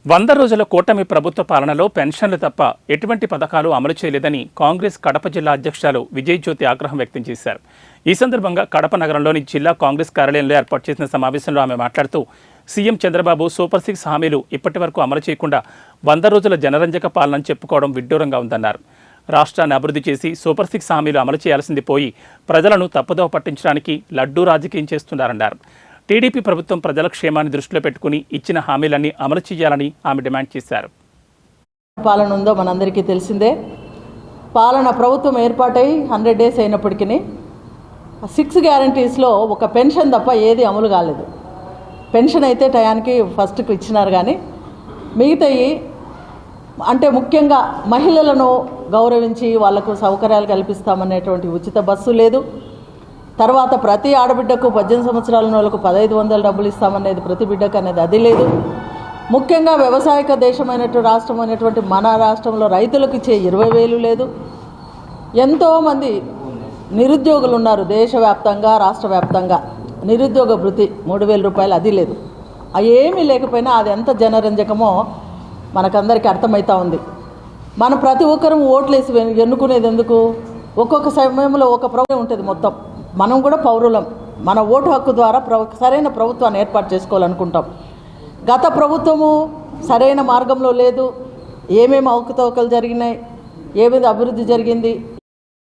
100 రోజుల కూటమి ప్రభుత్వ పాలనలో పెన్షన్లు తప్ప ఎటువంటి పథకాలు అమలు చేయలేదని కాంగ్రెస్ కడప జిల్లా అధ్యక్షులు విజయ్ జ్యోతి ఆగ్రహం వ్యక్తం చేశారు. ఈ సందర్భంగా కడప నగరంలోని జిల్లా కాంగ్రెస్ కార్యాలయంలో ఏర్పాటు చేసిన సమావేశంలో ఆమె మాట్లాడుతూ సీఎం చంద్రబాబు సూపర్ 6 హామీలు ఇప్పటివరకు అమలు చేయకుండా 100 రోజుల జనరంజక పాలనను చెప్పుకోవడం విడ్డూరంగా ఉందన్నారు. రాష్ట్రాన్ని అభివృద్ధి చేసి సూపర్ 6 హామీలు అమలు చేయాల్సింది పోయి ప్రజలను తప్పుదోవ పట్టించడానికి లడ్డూ రాజకీయం చేస్తున్నారన్నారు. టీడీపీ ప్రభుత్వం ప్రజల క్షేమాన్ని దృష్టిలో పెట్టుకుని ఇచ్చిన హామీలన్నీ అమలు చేయాలని ఆమె డిమాండ్ చేశారు. పాలన ఉందో మనందరికీ తెలిసిందే. పాలన ప్రభుత్వం ఏర్పాటై 100 డేస్ అయినప్పటికీ 6 గ్యారంటీస్లో ఒక పెన్షన్ తప్ప ఏది అమలు కాలేదు. పెన్షన్ అయితే టయానికి ఫస్ట్కి ఇచ్చినారు, కానీ మిగతాయి అంటే ముఖ్యంగా మహిళలను గౌరవించి వాళ్లకు సౌకర్యాలు కల్పిస్తామనేటువంటి ఉచిత బస్సు లేదు. తర్వాత ప్రతి ఆడబిడ్డకు 18 సంవత్సరాల వాళ్ళకు 1500 డబ్బులు ఇస్తామనేది ప్రతి బిడ్డకు అనేది అది లేదు. ముఖ్యంగా వ్యవసాయక దేశమైనటువంటి రాష్ట్రం అనేటువంటి మన రాష్ట్రంలో రైతులకు ఇచ్చే 20,000 లేదు. ఎంతోమంది నిరుద్యోగులు ఉన్నారు దేశవ్యాప్తంగా, రాష్ట్ర వ్యాప్తంగా. నిరుద్యోగ భృతి 3,000 రూపాయలు అది లేదు. అవి ఏమీ లేకపోయినా అది ఎంత జనరంజకమో మనకందరికీ అర్థమవుతూ ఉంది. మనం ప్రతి ఒక్కరూ ఓట్లేసి ఎన్నుకునేది ఎందుకు? ఒక్కొక్క సమయంలో ఒక ప్రభుత్వం ఉంటుంది. మొత్తం మనం కూడా పౌరులం. మన ఓటు హక్కు ద్వారా సరైన ప్రభుత్వాన్ని ఏర్పాటు చేసుకోవాలనుకుంటాం. గత ప్రభుత్వము సరైన మార్గంలో లేదు. ఏమేమి అవకతవకలు జరిగినాయి, ఏమేమి అభివృద్ధి జరిగింది,